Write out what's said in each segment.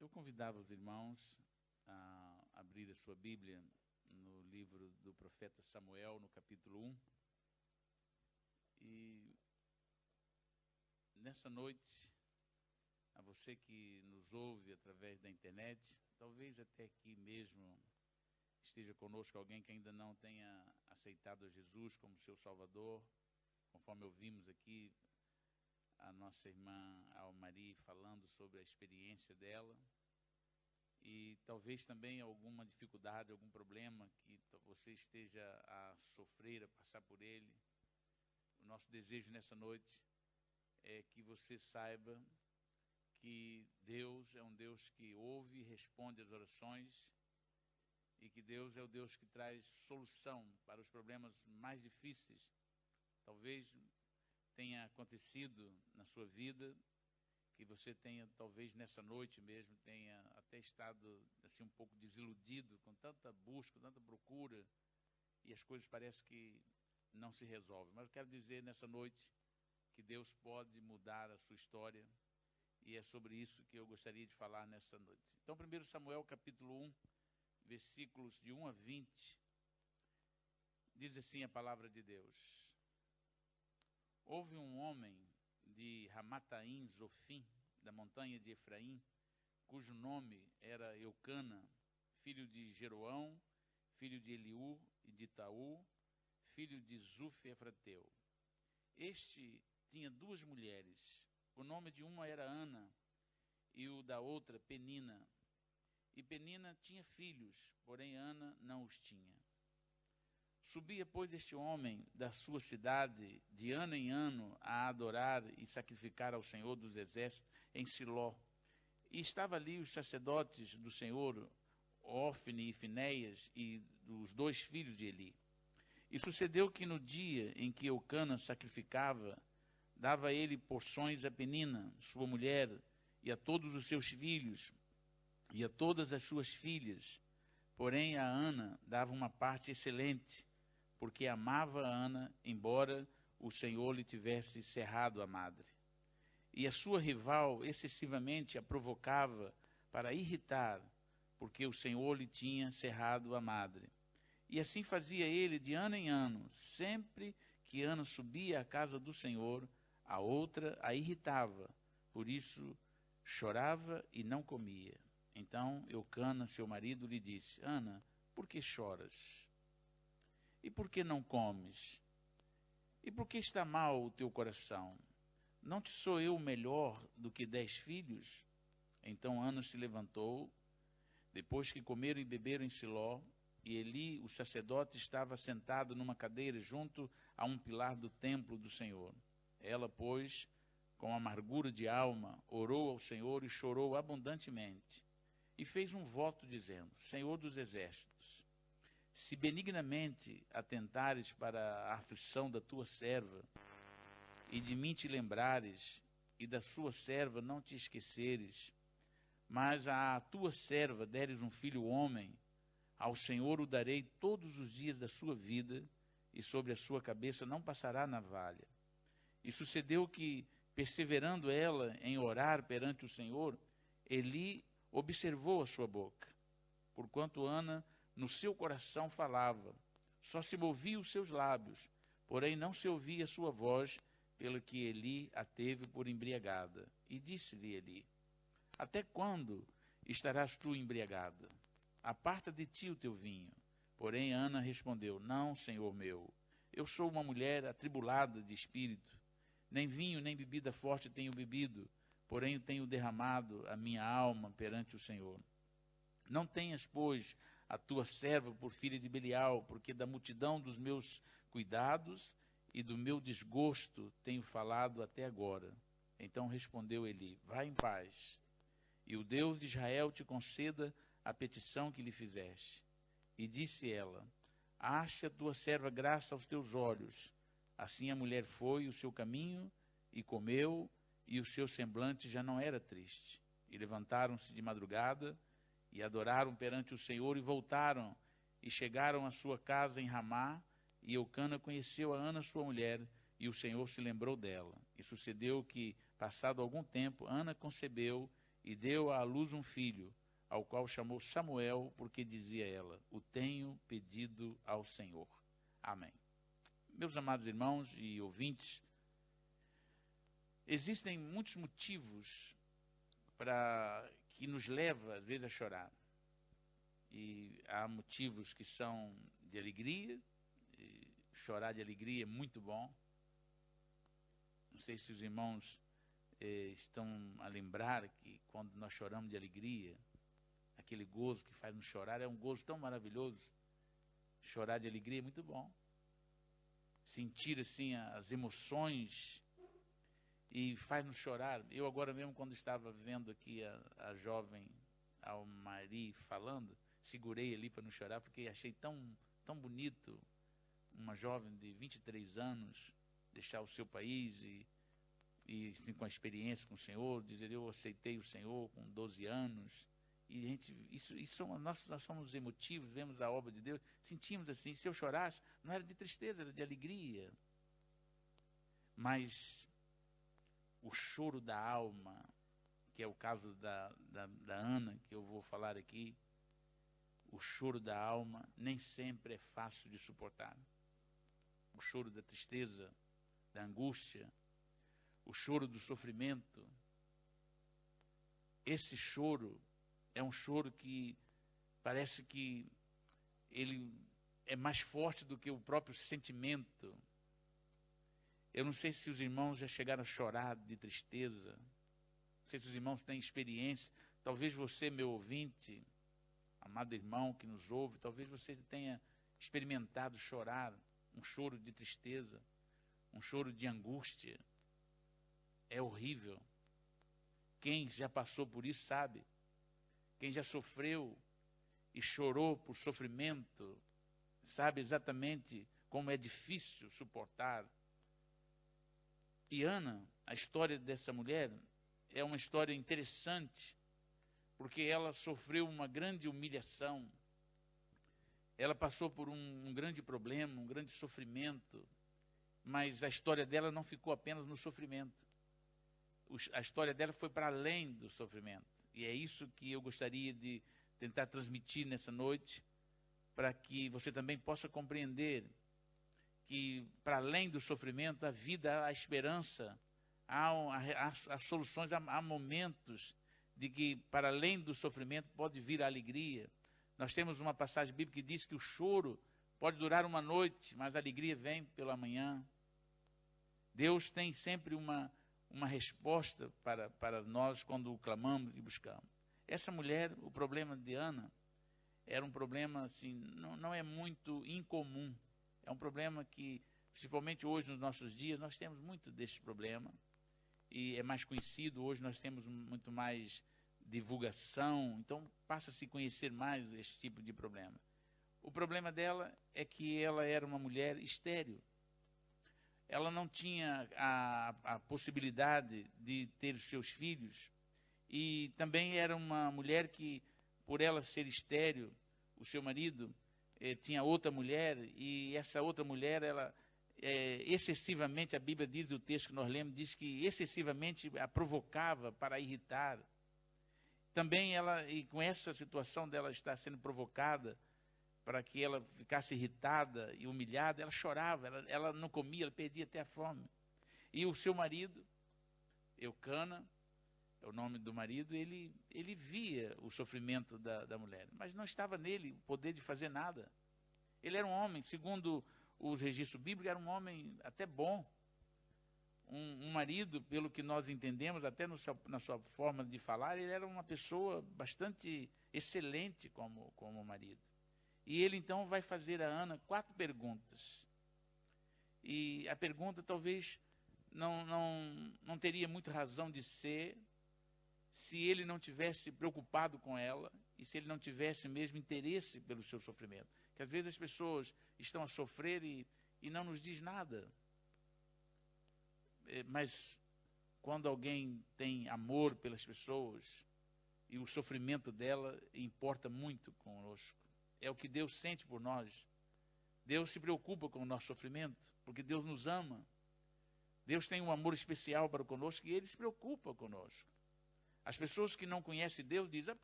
Eu convidava os irmãos a abrir a sua Bíblia no livro do profeta Samuel, no capítulo 1. E nessa noite, a você que nos ouve através da internet, talvez até aqui mesmo esteja conosco alguém que ainda não tenha aceitado a Jesus como seu Salvador, conforme ouvimos aqui a nossa irmã Almari falando sobre a experiência dela, e talvez também alguma dificuldade, algum problema que você esteja a sofrer, a passar por ele. O nosso desejo nessa noite é que você saiba que Deus é um Deus que ouve e responde às orações, e que Deus é o Deus que traz solução para os problemas mais difíceis. Talvez tenha acontecido na sua vida, que você tenha, talvez nessa noite mesmo, tenha até estado assim um pouco desiludido com tanta busca, tanta procura, e as coisas parecem que não se resolvem. Mas eu quero dizer nessa noite que Deus pode mudar a sua história, e é sobre isso que eu gostaria de falar nessa noite. Então, 1 Samuel capítulo 1, versículos de 1 a 20, diz assim a palavra de Deus. Houve um homem de Ramataim Zofim, da montanha de Efraim, cujo nome era Eucana, filho de Jeroão, filho de Eliú e de Itaú, filho de Zuf Efrateu. Este tinha duas mulheres. O nome de uma era Ana e o da outra Penina. E Penina tinha filhos, porém Ana não os tinha. Subia, pois, este homem da sua cidade de ano em ano a adorar e sacrificar ao Senhor dos Exércitos em Siló. E estava ali os sacerdotes do Senhor, Ofne e Finéias, e os dois filhos de Eli. E sucedeu que no dia em que Eucana sacrificava, dava ele porções a Penina, sua mulher, e a todos os seus filhos, e a todas as suas filhas. Porém a Ana dava uma parte excelente, porque amava a Ana, embora o Senhor lhe tivesse cerrado a madre. E a sua rival excessivamente a provocava para irritar, porque o Senhor lhe tinha cerrado a madre. E assim fazia ele de ano em ano. Sempre que Ana subia à casa do Senhor, a outra a irritava, por isso chorava e não comia. Então Eucana, seu marido, lhe disse: Ana, por que choras? E por que não comes? E por que está mal o teu coração? Não te sou eu melhor do que 10 filhos? Então Ana se levantou, depois que comeram e beberam em Siló, e Eli, o sacerdote, estava sentado numa cadeira junto a um pilar do templo do Senhor. Ela, pois, com amargura de alma, orou ao Senhor e chorou abundantemente. E fez um voto dizendo: Senhor dos exércitos, se benignamente atentares para a aflição da tua serva, e de mim te lembrares, e da sua serva não te esqueceres, mas à tua serva deres um filho homem, ao Senhor o darei todos os dias da sua vida, e sobre a sua cabeça não passará navalha. E sucedeu que, perseverando ela em orar perante o Senhor, Eli observou a sua boca, porquanto Ana no seu coração falava, só se movia os seus lábios, porém não se ouvia a sua voz, pelo que Eli a teve por embriagada. E disse-lhe Eli: Até quando estarás tu embriagada? Aparta de ti o teu vinho. Porém Ana respondeu: Não, Senhor meu, eu sou uma mulher atribulada de espírito, nem vinho nem bebida forte tenho bebido, porém tenho derramado a minha alma perante o Senhor. Não tenhas, pois, a tua serva por filha de Belial, porque da multidão dos meus cuidados e do meu desgosto tenho falado até agora. Então respondeu Eli: Vá em paz, e o Deus de Israel te conceda a petição que lhe fizeste. E disse ela: Ache a tua serva graça aos teus olhos. Assim a mulher foi o seu caminho, e comeu, e o seu semblante já não era triste. E levantaram-se de madrugada, e adoraram perante o Senhor, e voltaram, e chegaram à sua casa em Ramá, e Eucana conheceu a Ana, sua mulher, e o Senhor se lembrou dela. E sucedeu que, passado algum tempo, Ana concebeu, e deu à luz um filho, ao qual chamou Samuel, porque dizia ela: o tenho pedido ao Senhor. Amém. Meus amados irmãos e ouvintes, existem muitos motivos que nos levam, às vezes, a chorar. E há motivos que são de alegria, e chorar de alegria é muito bom. Não sei se os irmãos estão a lembrar que quando nós choramos de alegria, aquele gozo que faz nos chorar é um gozo tão maravilhoso. Chorar de alegria é muito bom. Sentir assim as emoções e faz-nos chorar. Eu agora mesmo, quando estava vendo aqui a jovem Almari falando, segurei ali para não chorar, porque achei tão bonito uma jovem de 23 anos deixar o seu país e assim, com a experiência com o Senhor, dizer: eu aceitei o Senhor com 12 anos. E a gente, nós somos emotivos, vemos a obra de Deus, sentimos assim. Se eu chorasse, não era de tristeza, era de alegria. Mas o choro da alma, que é o caso da Ana, que eu vou falar aqui, o choro da alma nem sempre é fácil de suportar. O choro da tristeza, da angústia, o choro do sofrimento. Esse choro é um choro que parece que ele é mais forte do que o próprio sentimento. Eu não sei se os irmãos já chegaram a chorar de tristeza. Não sei se os irmãos têm experiência. Talvez você, meu ouvinte, amado irmão que nos ouve, talvez você tenha experimentado chorar, um choro de tristeza, um choro de angústia. É horrível. Quem já passou por isso sabe. Quem já sofreu e chorou por sofrimento, sabe exatamente como é difícil suportar. E Ana, a história dessa mulher, é uma história interessante, porque ela sofreu uma grande humilhação. Ela passou por um grande problema, um grande sofrimento, mas a história dela não ficou apenas no sofrimento. A história dela foi para além do sofrimento. E é isso que eu gostaria de tentar transmitir nessa noite, para que você também possa compreender que, para além do sofrimento, a vida, há esperança, há soluções, há momentos de que, para além do sofrimento, pode vir a alegria. Nós temos uma passagem bíblica que diz que o choro pode durar uma noite, mas a alegria vem pela manhã. Deus tem sempre uma resposta para nós quando o clamamos e buscamos. Essa mulher, o problema de Ana, era um problema assim, não é muito incomum. É um problema que, principalmente hoje, nos nossos dias, nós temos muito desse problema. E é mais conhecido, hoje nós temos muito mais divulgação, então passa a se conhecer mais esse tipo de problema. O problema dela é que ela era uma mulher estéril. Ela não tinha a possibilidade de ter os seus filhos, e também era uma mulher que, por ela ser estéril, o seu marido tinha outra mulher, e essa outra mulher, ela excessivamente, a Bíblia diz, o texto que nós lemos, diz que excessivamente a provocava para irritar. Também ela, e com essa situação dela estar sendo provocada, para que ela ficasse irritada e humilhada, ela chorava, ela não comia, ela perdia até a fome. E o seu marido, Eucana, é o nome do marido, ele via o sofrimento da mulher, mas não estava nele o poder de fazer nada. Ele era um homem, segundo os registros bíblicos, era um homem até bom. Um marido, pelo que nós entendemos, até na sua forma de falar, ele era uma pessoa bastante excelente como marido. E ele, então, vai fazer a Ana 4 perguntas. E a pergunta talvez não teria muita razão de ser se ele não tivesse preocupado com ela e se ele não tivesse mesmo interesse pelo seu sofrimento. Que às vezes as pessoas estão a sofrer e não nos diz nada. Mas quando alguém tem amor pelas pessoas e o sofrimento dela importa muito conosco. É o que Deus sente por nós. Deus se preocupa com o nosso sofrimento, porque Deus nos ama. Deus tem um amor especial para conosco e Ele se preocupa conosco. As pessoas que não conhecem Deus dizem,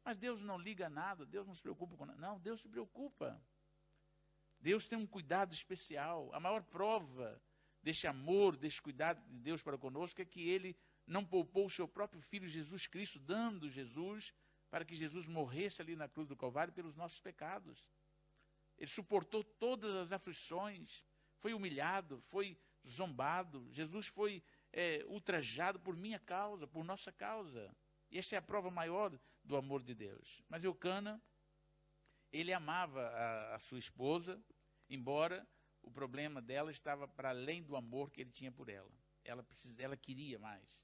mas Deus não liga a nada, Deus não se preocupa com nada. Não, Deus se preocupa. Deus tem um cuidado especial. A maior prova desse amor, desse cuidado de Deus para conosco é que Ele não poupou o seu próprio Filho Jesus Cristo, dando Jesus para que Jesus morresse ali na cruz do Calvário pelos nossos pecados. Ele suportou todas as aflições, foi humilhado, foi zombado. Jesus foi ultrajado por minha causa, por nossa causa. E esta é a prova maior do amor de Deus. Mas Eucana, ele amava a sua esposa, embora o problema dela estava para além do amor que ele tinha por ela. Ela queria mais.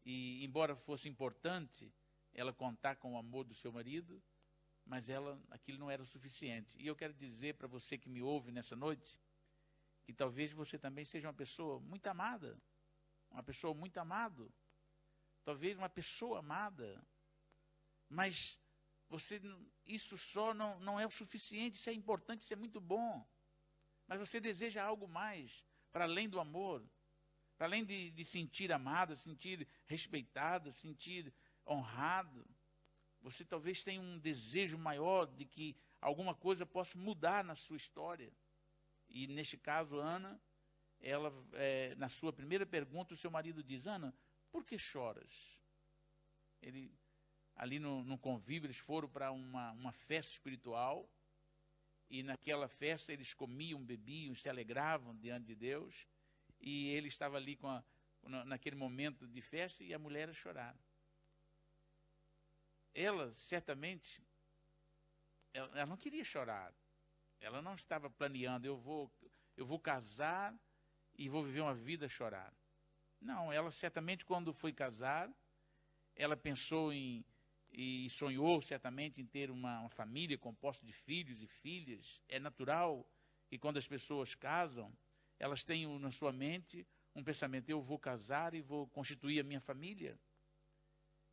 E embora fosse importante ela contar com o amor do seu marido, mas aquilo não era o suficiente. E eu quero dizer para você que me ouve nessa noite, que talvez você também seja uma pessoa muito amada, uma pessoa muito amado, talvez uma pessoa amada, mas isso só não é o suficiente, isso é importante, isso é muito bom, mas você deseja algo mais, para além do amor, para além de sentir amado, sentir respeitado, sentir honrado. Você talvez tenha um desejo maior de que alguma coisa possa mudar na sua história. E neste caso, Ana, ela, na sua primeira pergunta, o seu marido diz, Ana, por que choras? Ali no convívio, eles foram para uma festa espiritual, e naquela festa eles comiam, bebiam, se alegravam diante de Deus, e ele estava ali naquele momento de festa, e a mulher a chorar. Ela, certamente, ela não queria chorar. Ela não estava planeando, eu vou casar e vou viver uma vida a chorar. Não, ela certamente, quando foi casar, ela pensou e sonhou certamente em ter uma família composta de filhos e filhas. É natural que quando as pessoas casam, elas tenham na sua mente um pensamento, eu vou casar e vou constituir a minha família.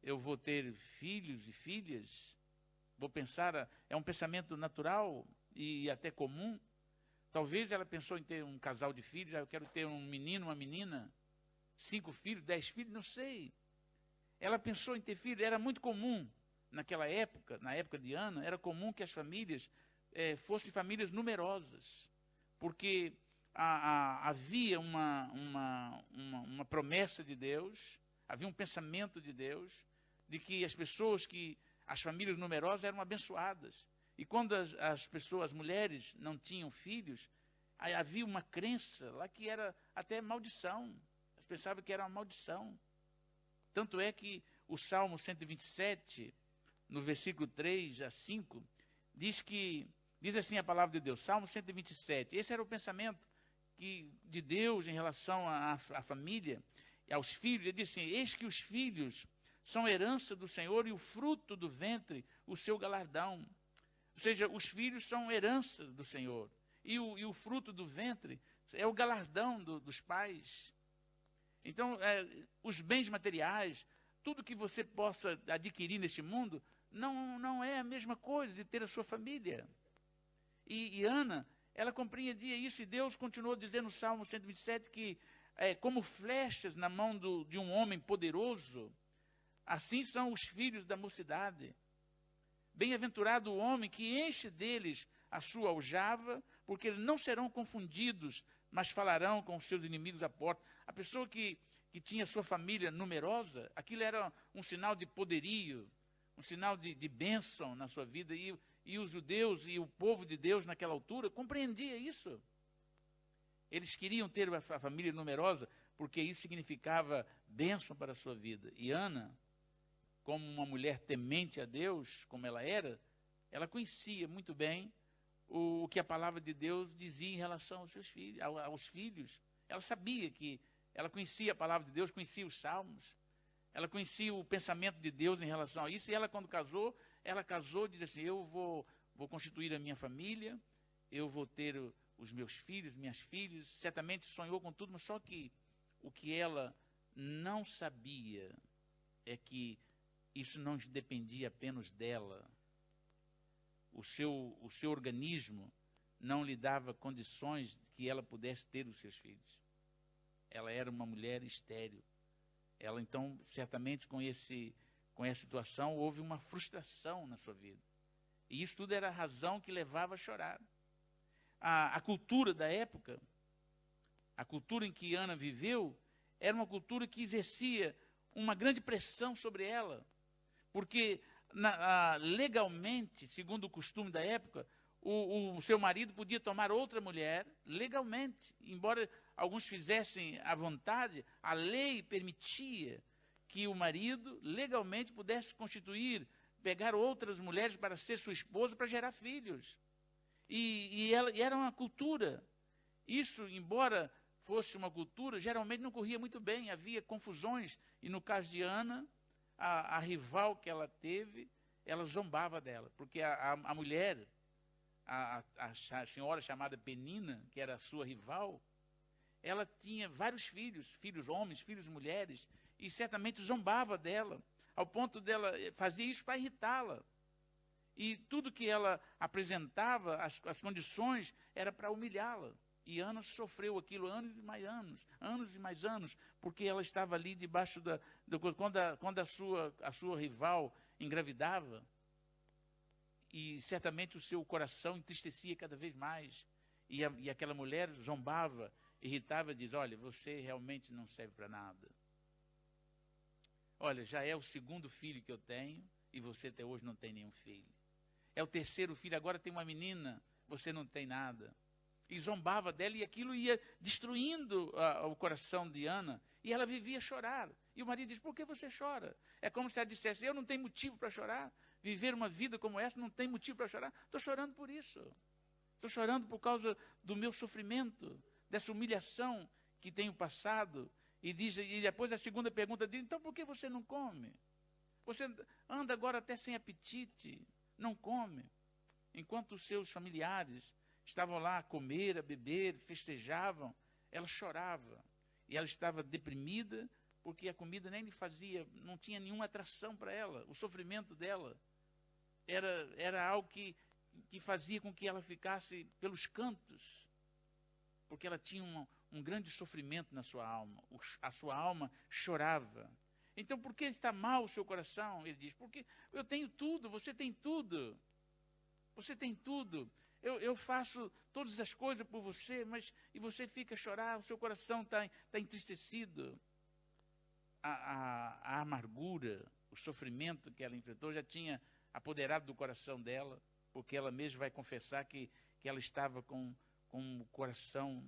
Eu vou ter filhos e filhas, vou pensar, é um pensamento natural e até comum. Talvez ela pensou em ter um casal de filhos, eu quero ter um menino, uma menina, 5 filhos, 10 filhos, não sei. Ela pensou em ter filhos, era muito comum naquela época, na época de Ana, era comum que as famílias fossem famílias numerosas, porque havia uma promessa de Deus, havia um pensamento de Deus, de que as famílias numerosas eram abençoadas. E quando as mulheres não tinham filhos, havia uma crença lá que era até maldição. Elas pensavam que era uma maldição. Tanto é que o Salmo 127, no versículo 3 a 5, diz assim a palavra de Deus, Salmo 127, esse era o pensamento de Deus em relação à família, e aos filhos. Ele diz assim, eis que os filhos são herança do Senhor e o fruto do ventre, o seu galardão. Ou seja, os filhos são herança do Senhor. E o fruto do ventre é o galardão dos pais. Então, os bens materiais, tudo que você possa adquirir neste mundo, não é a mesma coisa de ter a sua família. E Ana, ela compreendia isso, e Deus continuou dizendo no Salmo 127 que, como flechas na mão de um homem poderoso, assim são os filhos da mocidade. Bem-aventurado o homem que enche deles a sua aljava, porque eles não serão confundidos, mas falarão com os seus inimigos à porta. A pessoa que tinha sua família numerosa, aquilo era um sinal de poderio, um sinal de bênção na sua vida. E os judeus e o povo de Deus naquela altura compreendia isso. Eles queriam ter a família numerosa, porque isso significava bênção para a sua vida. E Ana, como uma mulher temente a Deus, como ela era, ela conhecia muito bem o que a palavra de Deus dizia em relação aos seus filhos, aos filhos. Ela sabia ela conhecia a palavra de Deus, conhecia os salmos, ela conhecia o pensamento de Deus em relação a isso, e ela, quando casou, diz assim, eu vou constituir a minha família, eu vou ter os meus filhos, minhas filhas. Certamente sonhou com tudo, mas só que o que ela não sabia é que isso não dependia apenas dela. O seu organismo não lhe dava condições que ela pudesse ter os seus filhos. Ela era uma mulher estéril. Ela, então, certamente, com essa situação, houve uma frustração na sua vida. E isso tudo era a razão que levava a chorar. A cultura da época, a cultura em que Ana viveu, era uma cultura que exercia uma grande pressão sobre ela. Porque, legalmente, segundo o costume da época, o seu marido podia tomar outra mulher legalmente. Embora alguns fizessem à vontade, a lei permitia que o marido legalmente pudesse pegar outras mulheres para ser sua esposa, para gerar filhos. E era uma cultura. Isso, embora fosse uma cultura, geralmente não corria muito bem, havia confusões. E no caso de Ana, a rival que ela teve, ela zombava dela, porque a mulher, a senhora chamada Penina, que era a sua rival, ela tinha vários filhos homens, filhos mulheres, e certamente zombava dela, ao ponto dela fazer isso para irritá-la. E tudo que ela apresentava, as condições, era para humilhá-la. E Ana sofreu aquilo anos e mais anos, porque ela estava ali debaixo quando a sua rival engravidava, e certamente o seu coração entristecia cada vez mais, e aquela mulher zombava, irritava, e diz: olha, você realmente não serve para nada. Olha, já é o segundo filho que eu tenho, e você até hoje não tem nenhum filho. É o terceiro filho, agora tem uma menina, você não tem nada. E zombava dela, e aquilo ia destruindo o coração de Ana, e ela vivia a chorar. E o marido diz: por que você chora? É como se ela dissesse: eu não tenho motivo para chorar. Viver uma vida como essa não tem motivo para chorar. Estou chorando por isso. Estou chorando por causa do meu sofrimento, dessa humilhação que tenho passado. E depois a segunda pergunta diz: então por que você não come? Você anda agora até sem apetite, não come. Enquanto os seus familiares estavam lá a comer, a beber, festejavam, ela chorava. E ela estava deprimida, porque a comida nem lhe fazia, não tinha nenhuma atração para ela. O sofrimento dela era algo que fazia com que ela ficasse pelos cantos, porque ela tinha um grande sofrimento na sua alma. A sua alma chorava. Então, por que está mal o seu coração? Ele diz: porque eu tenho tudo, você tem tudo. Você tem tudo. Eu faço todas as coisas por você, e você fica a chorar, o seu coração está entristecido. A amargura, o sofrimento que ela enfrentou já tinha apoderado do coração dela, porque ela mesma vai confessar que ela estava com o coração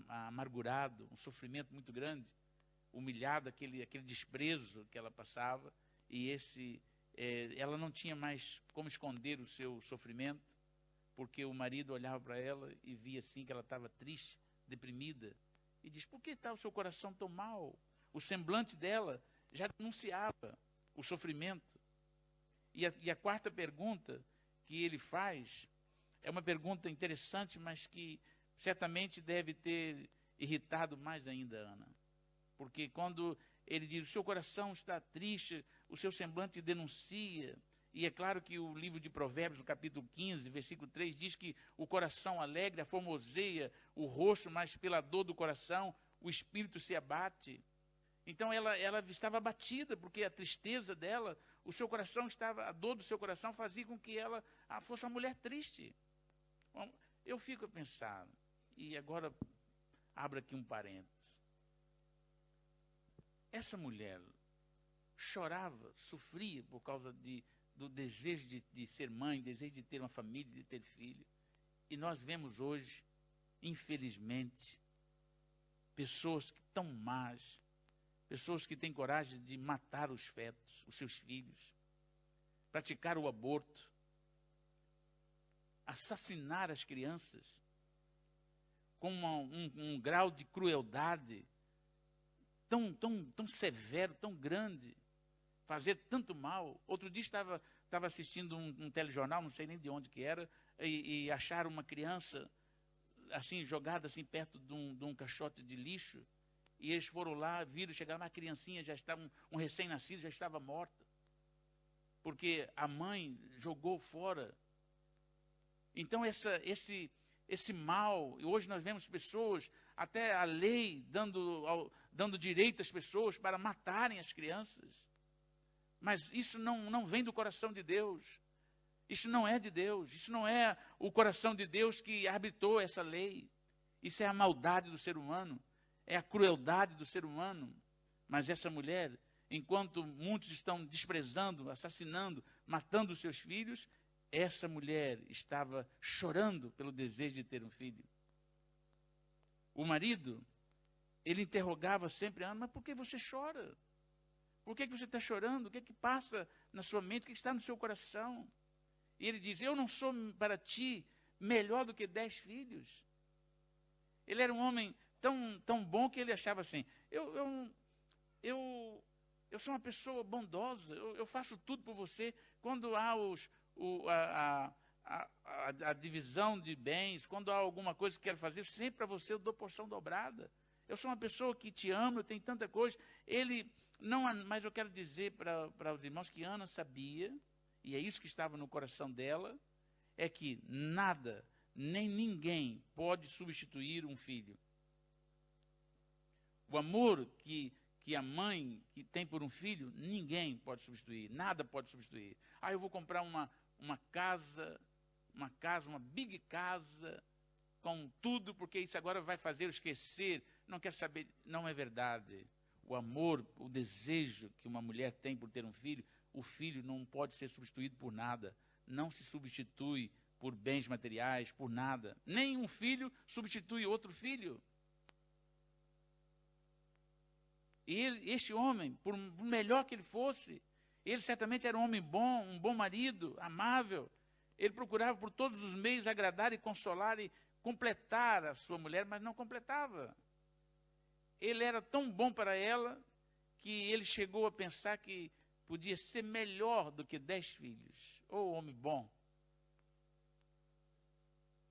amargurado, um sofrimento muito grande, humilhada, aquele desprezo que ela passava, e ela não tinha mais como esconder o seu sofrimento, porque o marido olhava para ela e via assim que ela estava triste, deprimida, e diz: por que está o seu coração tão mal? O semblante dela já denunciava o sofrimento. E a quarta pergunta que ele faz é uma pergunta interessante, mas que certamente deve ter irritado mais ainda Ana. Porque quando ele diz: o seu coração está triste, o seu semblante denuncia. E é claro que o livro de Provérbios, no capítulo 15, versículo 3, diz que o coração alegre aformoseia o rosto, mas pela dor do coração o espírito se abate. Então ela estava abatida, porque a tristeza dela, a dor do seu coração fazia com que ela fosse uma mulher triste. Bom, eu fico a pensar, e agora abro aqui um parênteses. Essa mulher chorava, sofria por causa do desejo de ser mãe, desejo de ter uma família, de ter filho. E nós vemos hoje, infelizmente, pessoas que tão más, pessoas que têm coragem de matar os fetos, os seus filhos, praticar o aborto, assassinar as crianças, com um grau de crueldade tão severo, tão grande, fazer tanto mal. Outro dia estava assistindo um telejornal, não sei nem de onde que era, e acharam uma criança assim, jogada assim, perto de um caixote de lixo, e eles foram lá, viram, chegaram, a criancinha já estava, um recém-nascido já estava morta, porque a mãe jogou fora. Então esse mal. E hoje nós vemos pessoas, até a lei dando direito às pessoas para matarem as crianças. Mas isso não vem do coração de Deus. Isso não é de Deus. Isso não é o coração de Deus que arbitrou essa lei. Isso é a maldade do ser humano. É a crueldade do ser humano. Mas essa mulher, enquanto muitos estão desprezando, assassinando, matando os seus filhos, essa mulher estava chorando pelo desejo de ter um filho. O marido, ele interrogava sempre a Ana: mas por que você chora? Por que você está chorando? O que é que passa na sua mente? O que está no seu coração? E ele diz: eu não sou para ti melhor do que 10 filhos. Ele era um homem tão bom que ele achava assim: eu sou uma pessoa bondosa, eu faço tudo por você. Quando há a divisão de bens, quando há alguma coisa que quero fazer, sempre para você eu dou porção dobrada. Eu sou uma pessoa que te ama, eu tenho tanta coisa. Mas eu quero dizer para os irmãos que Ana sabia, e é isso que estava no coração dela, é que nada, nem ninguém pode substituir um filho. O amor que a mãe que tem por um filho, ninguém pode substituir, nada pode substituir. Eu vou comprar uma big casa, com tudo, porque isso agora vai fazer eu esquecer. Não quero saber, não é verdade. O amor, o desejo que uma mulher tem por ter um filho, o filho não pode ser substituído por nada. Não se substitui por bens materiais, por nada. Nem um filho substitui outro filho. E este homem, por melhor que ele fosse, ele certamente era um homem bom, um bom marido, amável. Ele procurava por todos os meios agradar e consolar e completar a sua mulher, mas não completava. Ele era tão bom para ela que ele chegou a pensar que podia ser melhor do que 10 filhos. Homem bom.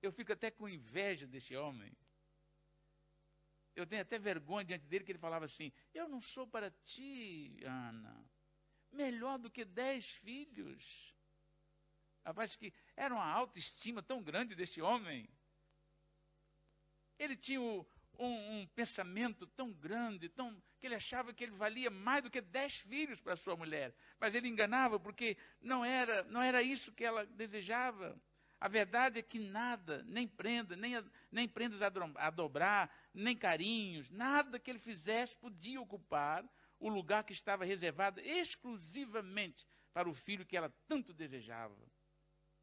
Eu fico até com inveja desse homem. Eu tenho até vergonha diante dele, que ele falava assim: eu não sou para ti, Ana, melhor do que 10 filhos. Rapaz, que era uma autoestima tão grande desse homem. Ele tinha um pensamento tão grande, que ele achava que ele valia mais do que 10 filhos para sua mulher. Mas ele enganava, porque não era isso que ela desejava. A verdade é que nada, nem prenda, nem prendas a dobrar, nem carinhos, nada que ele fizesse podia ocupar o lugar que estava reservado exclusivamente para o filho que ela tanto desejava.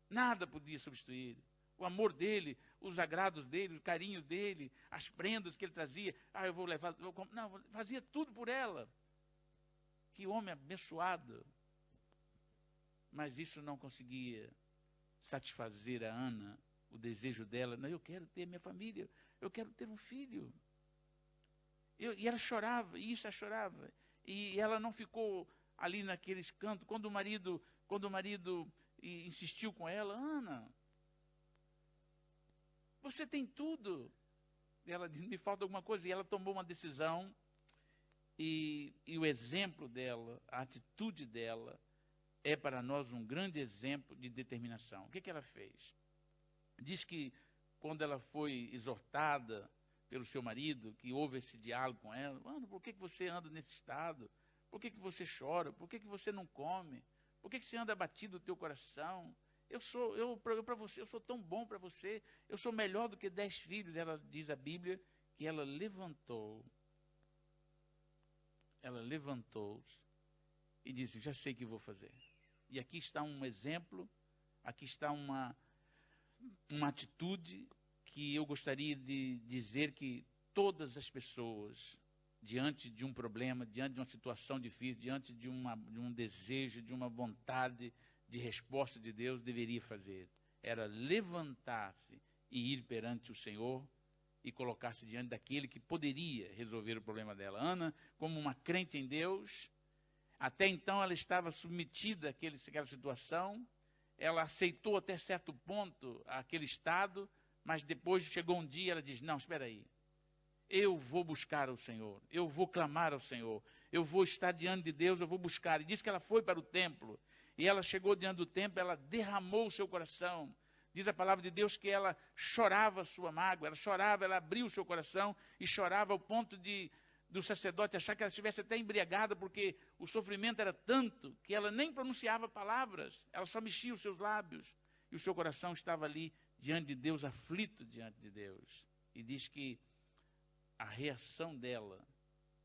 Nada podia substituir. O amor dele, os agrados dele, o carinho dele, as prendas que ele trazia. Eu vou levar. Não, fazia tudo por ela. Que homem abençoado. Mas isso não conseguia satisfazer a Ana, o desejo dela. Não, eu quero ter minha família, eu quero ter um filho. E ela chorava, e isso ela chorava. E ela não ficou ali naqueles cantos. Quando o marido insistiu com ela: Ana, você tem tudo. Ela disse: me falta alguma coisa. E ela tomou uma decisão. E o exemplo dela, a atitude dela, é para nós um grande exemplo de determinação. O que ela fez? Diz que quando ela foi exortada pelo seu marido, que houve esse diálogo com ela: Ana, por que você anda nesse estado? Por que você chora? Por que você não come? Por que você anda abatido o teu coração? Para você, eu sou tão bom para você, eu sou melhor do que 10 filhos. Ela diz a Bíblia que ela levantou-se e disse: já sei o que vou fazer. E aqui está um exemplo, aqui está uma atitude que eu gostaria de dizer que todas as pessoas, diante de um problema, diante de uma situação difícil, diante de um desejo, de uma vontade de resposta de Deus, deveria fazer. Era levantar-se e ir perante o Senhor e colocar-se diante daquele que poderia resolver o problema dela. Ana, como uma crente em Deus, até então ela estava submetida àquela situação, ela aceitou até certo ponto aquele estado, mas depois chegou um dia e ela diz: não, espera aí, eu vou buscar ao Senhor, eu vou clamar ao Senhor, eu vou estar diante de Deus, eu vou buscar. E diz que ela foi para o templo, e ela chegou diante do templo, ela derramou o seu coração, Diz a palavra de Deus que ela chorava a sua mágoa, ela chorava, ela abriu o seu coração e chorava ao ponto do sacerdote achar que ela estivesse até embriagada, porque o sofrimento era tanto que ela nem pronunciava palavras, ela só mexia os seus lábios. E o seu coração estava ali diante de Deus, aflito diante de Deus. E diz que a reação dela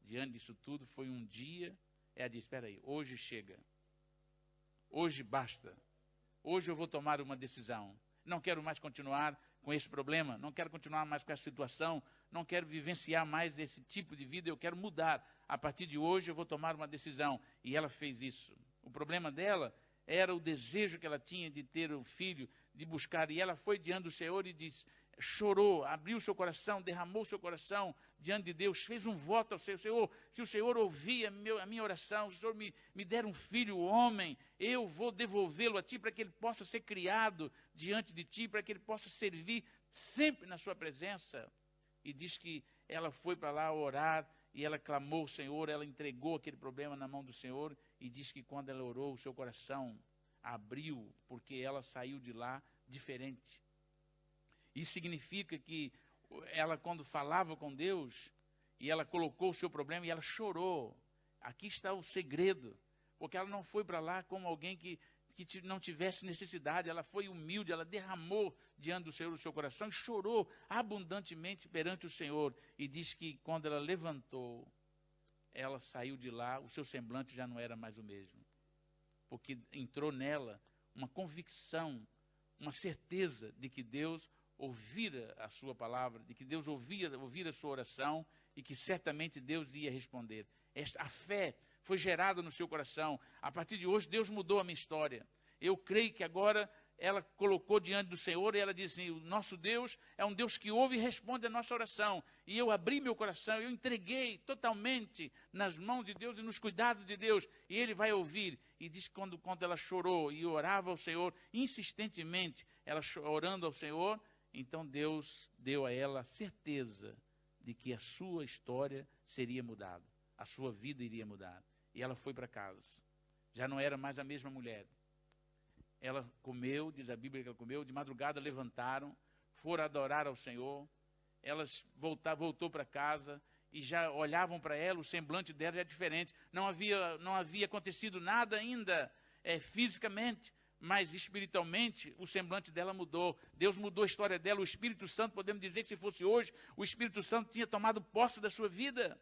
diante disso tudo foi um dia, ela disse, espera aí, hoje chega, hoje basta, hoje eu vou tomar uma decisão. Não quero mais continuar com esse problema, não quero continuar mais com essa situação, não quero vivenciar mais esse tipo de vida, eu quero mudar. A partir de hoje eu vou tomar uma decisão. E ela fez isso. O problema dela era o desejo que ela tinha de ter um filho, de buscar. E ela foi diante do Senhor e disse, chorou, abriu seu coração, derramou seu coração diante de Deus, fez um voto ao Senhor, se o Senhor ouvir a minha oração, se o Senhor me der um filho homem, eu vou devolvê-lo a Ti para que ele possa ser criado diante de Ti, para que ele possa servir sempre na Sua presença. E diz que ela foi para lá orar e ela clamou ao Senhor, ela entregou aquele problema na mão do Senhor e diz que quando ela orou, o seu coração abriu, porque ela saiu de lá diferente. Isso significa que ela, quando falava com Deus, e ela colocou o seu problema e ela chorou. Aqui está o segredo, porque ela não foi para lá como alguém que não tivesse necessidade, ela foi humilde, ela derramou diante do Senhor o seu coração e chorou abundantemente perante o Senhor. E diz que quando ela levantou, ela saiu de lá, o seu semblante já não era mais o mesmo. Porque entrou nela uma convicção, uma certeza de que Deus ouvira a sua palavra, de que Deus ouvira a sua oração e que certamente Deus ia responder. A fé foi gerada no seu coração. A partir de hoje, Deus mudou a minha história. Eu creio que agora ela colocou diante do Senhor e ela disse assim, o nosso Deus é um Deus que ouve e responde a nossa oração. E eu abri meu coração, eu entreguei totalmente nas mãos de Deus e nos cuidados de Deus. E Ele vai ouvir. E diz que quando ela chorou e orava ao Senhor, insistentemente, ela orando ao Senhor, então Deus deu a ela a certeza de que a sua história seria mudada. A sua vida iria mudar. E ela foi para casa. Já não era mais a mesma mulher. Ela comeu, diz a Bíblia que ela comeu, de madrugada levantaram, foram adorar ao Senhor. Elas voltou para casa e já olhavam para ela, o semblante dela já é diferente. Não havia acontecido nada ainda fisicamente, mas espiritualmente o semblante dela mudou. Deus mudou a história dela. O Espírito Santo, podemos dizer que se fosse hoje, o Espírito Santo tinha tomado posse da sua vida.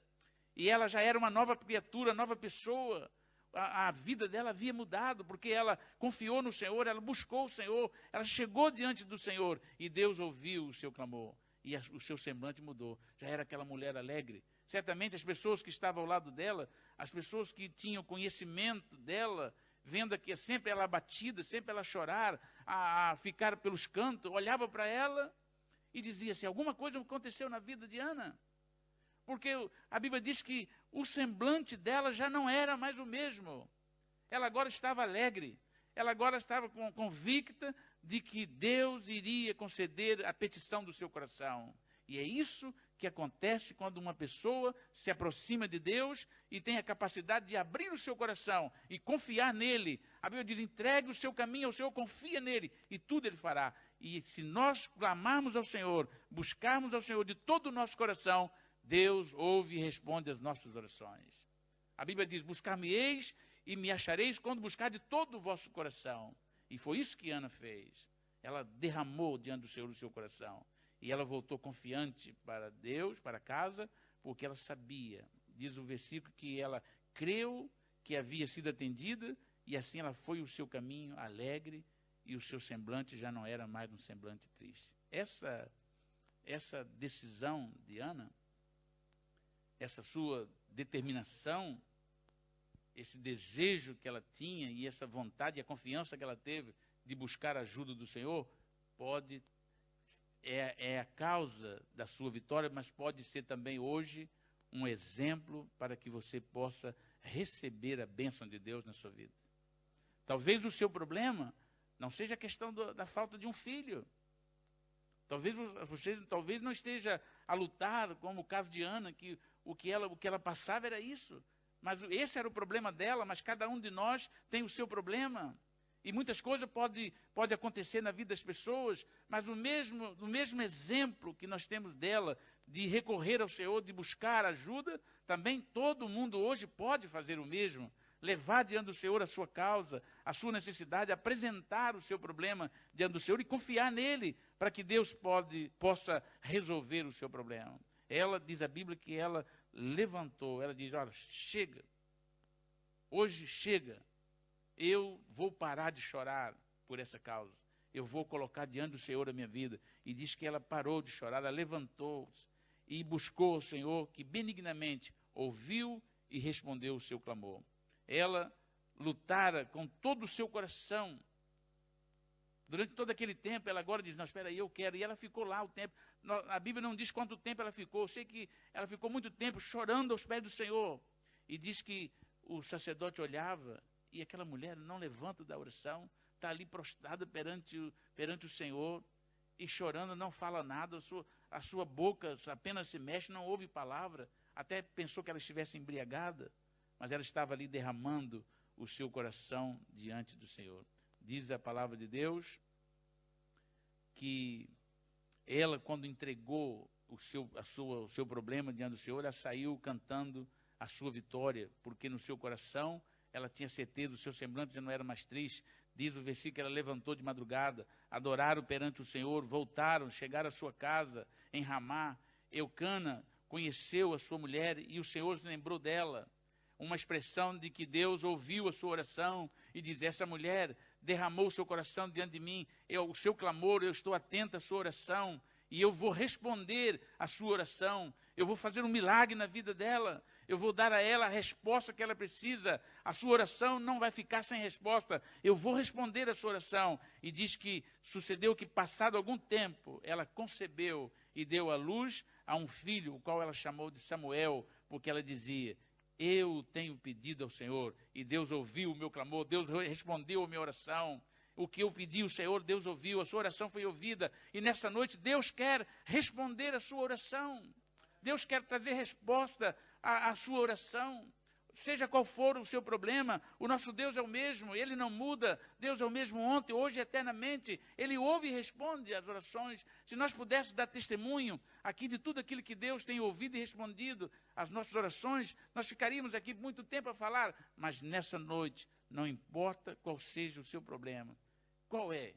E ela já era uma nova criatura, nova pessoa. A vida dela havia mudado, porque ela confiou no Senhor, ela buscou o Senhor, ela chegou diante do Senhor e Deus ouviu o seu clamor. E o seu semblante mudou. Já era aquela mulher alegre. Certamente as pessoas que estavam ao lado dela, as pessoas que tinham conhecimento dela, vendo que sempre ela abatida, sempre ela chorar, a ficar pelos cantos, olhava para ela e dizia assim, alguma coisa aconteceu na vida de Ana. Porque a Bíblia diz que o semblante dela já não era mais o mesmo. Ela agora estava alegre, ela agora estava convicta de que Deus iria conceder a petição do seu coração. E é isso que acontece quando uma pessoa se aproxima de Deus e tem a capacidade de abrir o seu coração e confiar nele. A Bíblia diz, entregue o seu caminho ao Senhor, confia nele e tudo ele fará. E se nós clamarmos ao Senhor, buscarmos ao Senhor de todo o nosso coração, Deus ouve e responde às nossas orações. A Bíblia diz, buscar-me-eis e me achareis quando buscar de todo o vosso coração. E foi isso que Ana fez. Ela derramou diante do Senhor o seu coração. E ela voltou confiante para Deus, para casa, porque ela sabia, diz o versículo, que ela creu que havia sido atendida, e assim ela foi o seu caminho alegre, e o seu semblante já não era mais um semblante triste. Essa decisão de Ana, essa sua determinação, esse desejo que ela tinha, e essa vontade e a confiança que ela teve de buscar a ajuda do Senhor, é a causa da sua vitória, mas pode ser também hoje um exemplo para que você possa receber a bênção de Deus na sua vida. Talvez o seu problema não seja a questão da falta de um filho. Talvez você não esteja a lutar, como o caso de Ana, que o que ela passava era isso. Mas esse era o problema dela, mas cada um de nós tem o seu problema. E muitas coisas pode acontecer na vida das pessoas, mas o mesmo exemplo que nós temos dela, de recorrer ao Senhor, de buscar ajuda, também todo mundo hoje pode fazer o mesmo. Levar diante do Senhor a sua causa, a sua necessidade, apresentar o seu problema diante do Senhor e confiar nele, para que Deus possa resolver o seu problema. Ela, diz a Bíblia, que ela levantou, ela diz, olha, chega, hoje chega. Eu vou parar de chorar por essa causa. Eu vou colocar diante do Senhor a minha vida. E diz que ela parou de chorar, ela levantou-se e buscou o Senhor, que benignamente ouviu e respondeu o seu clamor. Ela lutara com todo o seu coração. Durante todo aquele tempo, ela agora diz, não, espera aí, eu quero. E ela ficou lá o tempo. A Bíblia não diz quanto tempo ela ficou. Eu sei que ela ficou muito tempo chorando aos pés do Senhor. E diz que o sacerdote olhava, e aquela mulher não levanta da oração, está ali prostrada perante o Senhor, e chorando, não fala nada, a sua boca apenas se mexe, não ouve palavra, até pensou que ela estivesse embriagada, mas ela estava ali derramando o seu coração diante do Senhor. Diz a palavra de Deus que ela, quando entregou o seu problema diante do Senhor, ela saiu cantando a sua vitória, porque no seu coração ela tinha certeza, o seu semblante já não era mais triste. Diz o versículo que ela levantou de madrugada, adoraram perante o Senhor, voltaram, chegaram à sua casa em Ramá. Eucana conheceu a sua mulher e o Senhor se lembrou dela. Uma expressão de que Deus ouviu a sua oração e diz, essa mulher derramou o seu coração diante de mim, o seu clamor, eu estou atenta à sua oração e eu vou responder à sua oração. Eu vou fazer um milagre na vida dela. Eu vou dar a ela a resposta que ela precisa. A sua oração não vai ficar sem resposta. Eu vou responder a sua oração. E diz que sucedeu que, passado algum tempo, ela concebeu e deu à luz a um filho, o qual ela chamou de Samuel, porque ela dizia, eu tenho pedido ao Senhor, e Deus ouviu o meu clamor, Deus respondeu a minha oração. O que eu pedi ao Senhor, Deus ouviu, a sua oração foi ouvida. E nessa noite, Deus quer responder a sua oração. Deus quer trazer resposta à sua oração. Seja qual for o seu problema, o nosso Deus é o mesmo, Ele não muda. Deus é o mesmo ontem, hoje e eternamente. Ele ouve e responde às orações. Se nós pudéssemos dar testemunho aqui de tudo aquilo que Deus tem ouvido e respondido às nossas orações, nós ficaríamos aqui muito tempo a falar. Mas nessa noite, não importa qual seja o seu problema. Qual é?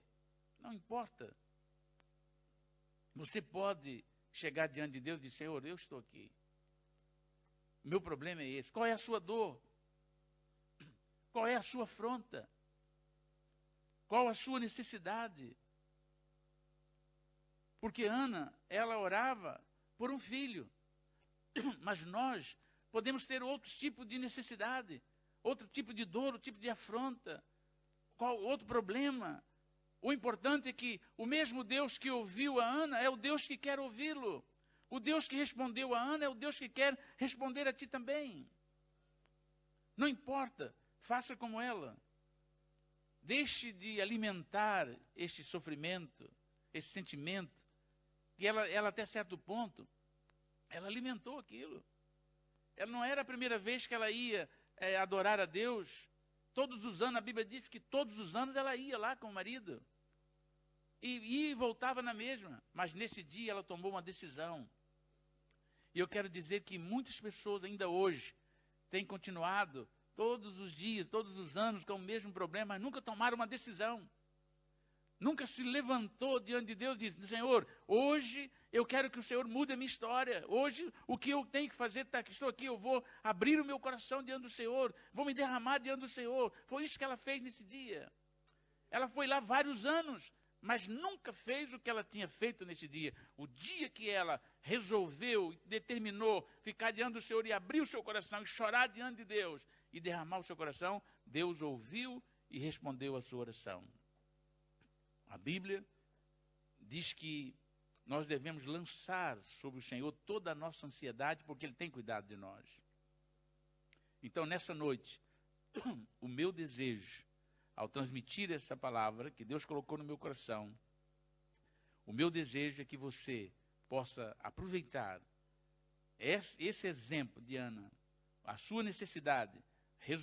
Não importa. Você pode chegar diante de Deus e dizer, Senhor, eu estou aqui. Meu problema é esse. Qual é a sua dor? Qual é a sua afronta? Qual a sua necessidade? Porque Ana, ela orava por um filho. Mas nós podemos ter outro tipo de necessidade, outro tipo de dor, outro tipo de afronta. Qual outro problema? O importante é que o mesmo Deus que ouviu a Ana é o Deus que quer ouvi-lo. O Deus que respondeu a Ana é o Deus que quer responder a ti também. Não importa, faça como ela. Deixe de alimentar este sofrimento, esse sentimento, que ela até certo ponto, ela alimentou aquilo. Ela não era a primeira vez que ela ia adorar a Deus. Todos os anos, a Bíblia diz que todos os anos ela ia lá com o marido. E voltava na mesma. Mas nesse dia ela tomou uma decisão. E eu quero dizer que muitas pessoas ainda hoje têm continuado todos os dias, todos os anos com o mesmo problema, mas nunca tomaram uma decisão. Nunca se levantou diante de Deus e disse, Senhor, hoje eu quero que o Senhor mude a minha história. Hoje o que eu tenho que fazer, que estou aqui, eu vou abrir o meu coração diante do Senhor, vou me derramar diante do Senhor. Foi isso que ela fez nesse dia. Ela foi lá vários anos, mas nunca fez o que ela tinha feito nesse dia. O dia que ela resolveu, determinou ficar diante do Senhor e abrir o seu coração e chorar diante de Deus e derramar o seu coração, Deus ouviu e respondeu a sua oração. A Bíblia diz que nós devemos lançar sobre o Senhor toda a nossa ansiedade, porque Ele tem cuidado de nós. Então, nessa noite, o meu desejo, ao transmitir essa palavra que Deus colocou no meu coração, o meu desejo é que você possa aproveitar esse exemplo de Ana, a sua necessidade,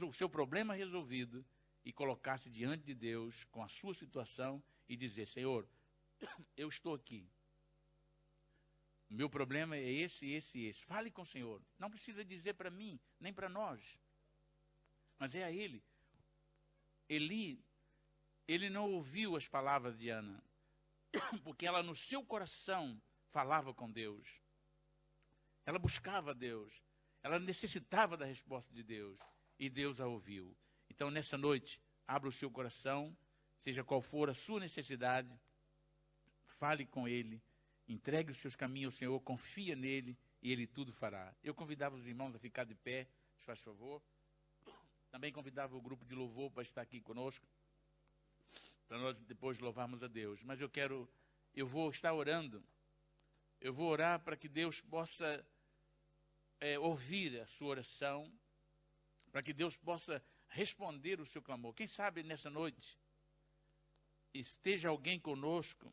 o seu problema resolvido, e colocar-se diante de Deus com a sua situação e dizer: Senhor, eu estou aqui. O meu problema é esse, esse e esse. Fale com o Senhor. Não precisa dizer para mim, nem para nós. Mas é a Ele. Eli, ele não ouviu as palavras de Ana, porque ela no seu coração falava com Deus. Ela buscava Deus. Ela necessitava da resposta de Deus. E Deus a ouviu. Então, nessa noite, abra o seu coração, seja qual for a sua necessidade, fale com Ele, entregue os seus caminhos ao Senhor, confia nele e Ele tudo fará. Eu convidava os irmãos a ficar de pé, se faz favor. Também convidava o grupo de louvor para estar aqui conosco, para nós depois louvarmos a Deus. Mas eu vou estar orando, eu vou orar para que Deus possa ouvir a sua oração, para que Deus possa responder o seu clamor. Quem sabe nessa noite esteja alguém conosco,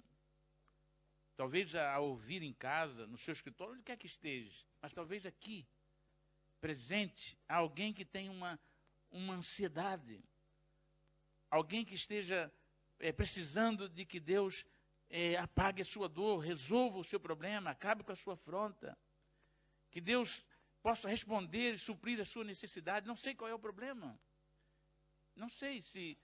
talvez a ouvir em casa, no seu escritório, onde quer que esteja, mas talvez aqui, presente, há alguém que tem uma ansiedade, alguém que esteja precisando de que Deus apague a sua dor, resolva o seu problema, acabe com a sua afronta, que Deus possa responder e suprir a sua necessidade. Não sei qual é o problema, não sei se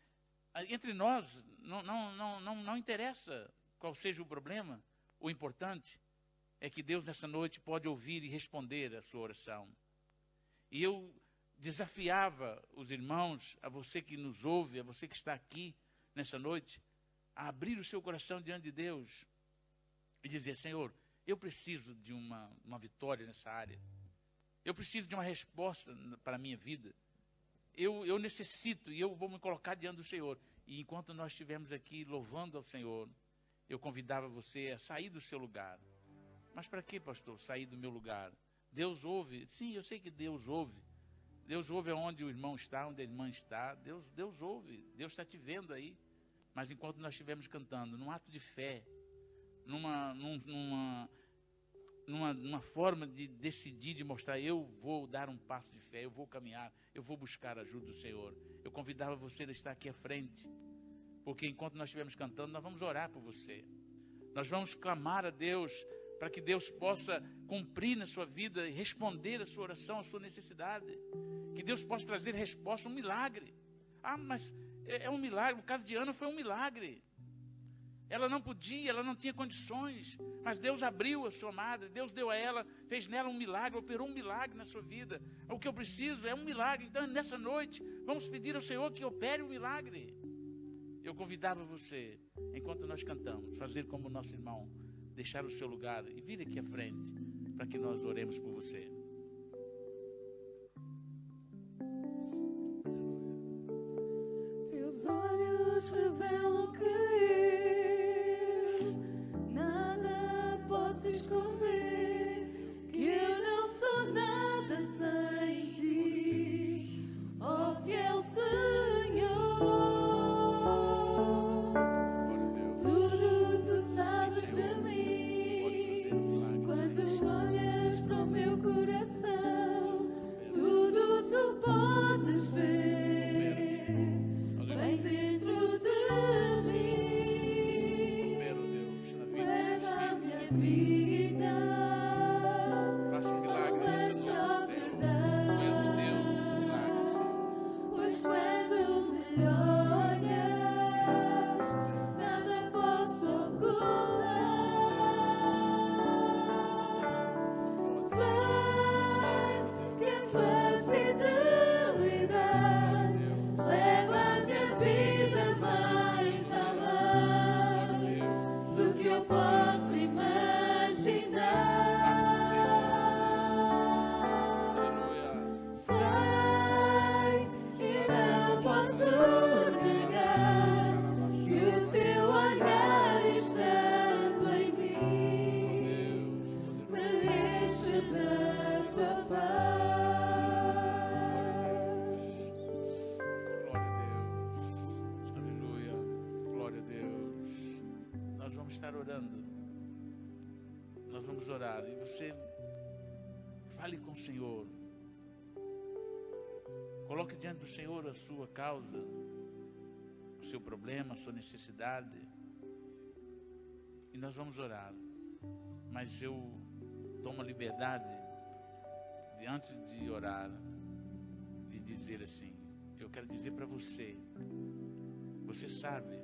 entre nós não interessa qual seja o problema. O importante é que Deus nessa noite pode ouvir e responder a sua oração. E eu desafiava os irmãos, a você que nos ouve, a você que está aqui nessa noite, a abrir o seu coração diante de Deus e dizer: Senhor, eu preciso de uma vitória nessa área. Eu preciso de uma resposta para a minha vida. Eu necessito e eu vou me colocar diante do Senhor. E enquanto nós estivermos aqui louvando ao Senhor, eu convidava você a sair do seu lugar. Mas para que, pastor, sair do meu lugar? Deus ouve. Sim, eu sei que Deus ouve. Deus ouve onde o irmão está, onde a irmã está. Deus ouve. Deus está te vendo aí. Mas enquanto nós estivermos cantando, num ato de fé, numa forma de decidir, de mostrar: eu vou dar um passo de fé, eu vou caminhar, eu vou buscar a ajuda do Senhor. Eu convidava você a estar aqui à frente, porque enquanto nós estivermos cantando, nós vamos orar por você. Nós vamos clamar a Deus para que Deus possa cumprir na sua vida e responder a sua oração, a sua necessidade. Que Deus possa trazer resposta, um milagre. Ah, mas é um milagre. O caso de Ana foi um milagre. Ela não podia, ela não tinha condições, mas Deus abriu a sua madre, Deus deu a ela, fez nela um milagre, operou um milagre na sua vida. O que eu preciso é um milagre. Então, nessa noite, vamos pedir ao Senhor que opere um milagre. Eu convidava você, enquanto nós cantamos, fazer como o nosso irmão, deixar o seu lugar e vir aqui à frente, para que nós oremos por você. Teus olhos revelam que nada posso esconder, que eu não sou nada sem ti, ó fiel Senhor. Tudo tu sabes de mim, quando olhas para o meu coração, tudo tu podes ver. Vem dentro de mim, leva a minha vida, Faça um milagre nessa só noite, Senhor. Tu és o Deus do milagre, Senhor. pois quando me olhas, nada posso ocultar. Sei que a tua fidelidade leva a minha vida mais além do que eu posso imaginar. Aleluia. Sei e não posso negar que o teu olhar estando em mim me enche da tua paz. Glória a Deus. Aleluia. Glória a Deus. Nós vamos estar orando. Nós vamos orar. E você fale com o Senhor. Coloque diante do Senhor a sua causa. seu problema, a sua necessidade. E nós vamos orar. Mas eu tomo a liberdade de, antes de orar, de dizer assim: eu quero dizer para você, você sabe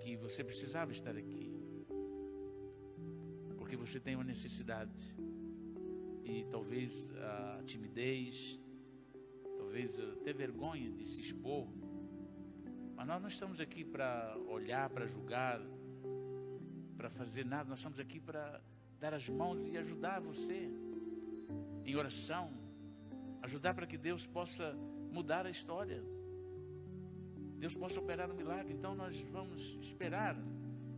que você precisava estar aqui, porque você tem uma necessidade. E talvez a timidez, talvez até vergonha de se expor. Mas nós não estamos aqui para olhar, para julgar, para fazer nada. Nós estamos aqui para dar as mãos e ajudar você em oração, ajudar para que Deus possa mudar a história, Deus possa operar um milagre. Então nós vamos esperar.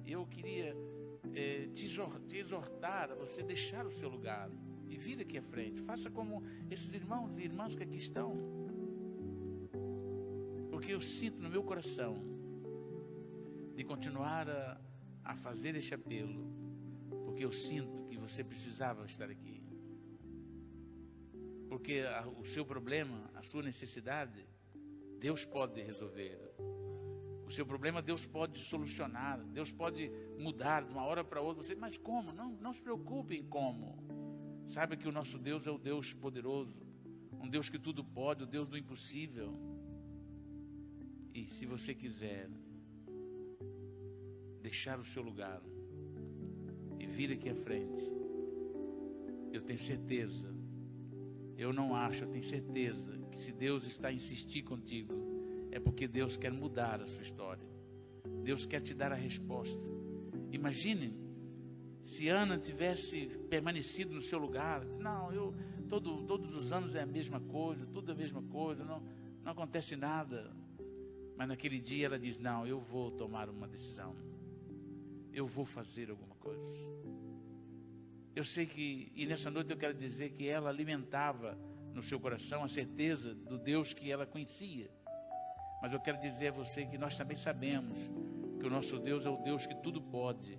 Eu queria te exortar a você deixar o seu lugar e vir aqui à frente. Faça como esses irmãos e irmãs que aqui estão, porque eu sinto no meu coração de continuar a fazer este apelo, porque eu sinto que você precisava estar aqui, porque o seu problema, a sua necessidade, Deus pode resolver. O seu problema Deus pode solucionar, Deus pode mudar de uma hora para outra. Você, mas como? Não se preocupe em como. Saiba que o nosso Deus é o Deus poderoso, um Deus que tudo pode, o Deus do impossível. E se você quiser deixar o seu lugar e vir aqui à frente, eu tenho certeza, eu não acho, eu tenho certeza que se Deus está a insistir contigo, é porque Deus quer mudar a sua história. Deus quer te dar a resposta. Imagine se Ana tivesse permanecido no seu lugar. Não, todos os anos é a mesma coisa, tudo é a mesma coisa, não acontece nada. Mas naquele dia ela diz: não, eu vou tomar uma decisão, eu vou fazer alguma coisa. Eu sei que, e nessa noite eu quero dizer que ela alimentava no seu coração a certeza do Deus que ela conhecia. Mas eu quero dizer a você que nós também sabemos que o nosso Deus é o Deus que tudo pode,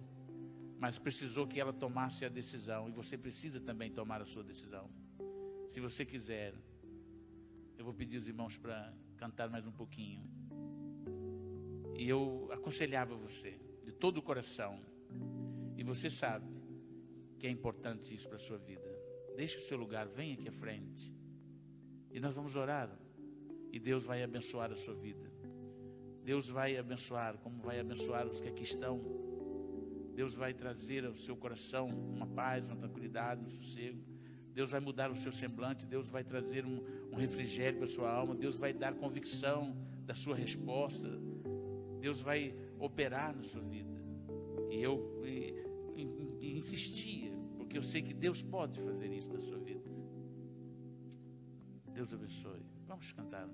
mas precisou que ela tomasse a decisão, e você precisa também tomar a sua decisão. Se você quiser, eu vou pedir os irmãos para cantar mais um pouquinho, e eu aconselhava você de todo o coração, e você sabe que é importante isso para a sua vida. Deixe o seu lugar, venha aqui à frente, e nós vamos orar, e Deus vai abençoar a sua vida. Deus vai abençoar, como vai abençoar os que aqui estão. Deus vai trazer ao seu coração uma paz, uma tranquilidade, um sossego. Deus vai mudar o seu semblante. Deus vai trazer um refrigério para a sua alma. Deus vai dar convicção da sua resposta. Deus vai operar na sua vida. E eu insistia, porque eu sei que Deus pode fazer isso na sua vida. Deus abençoe. Vamos cantar.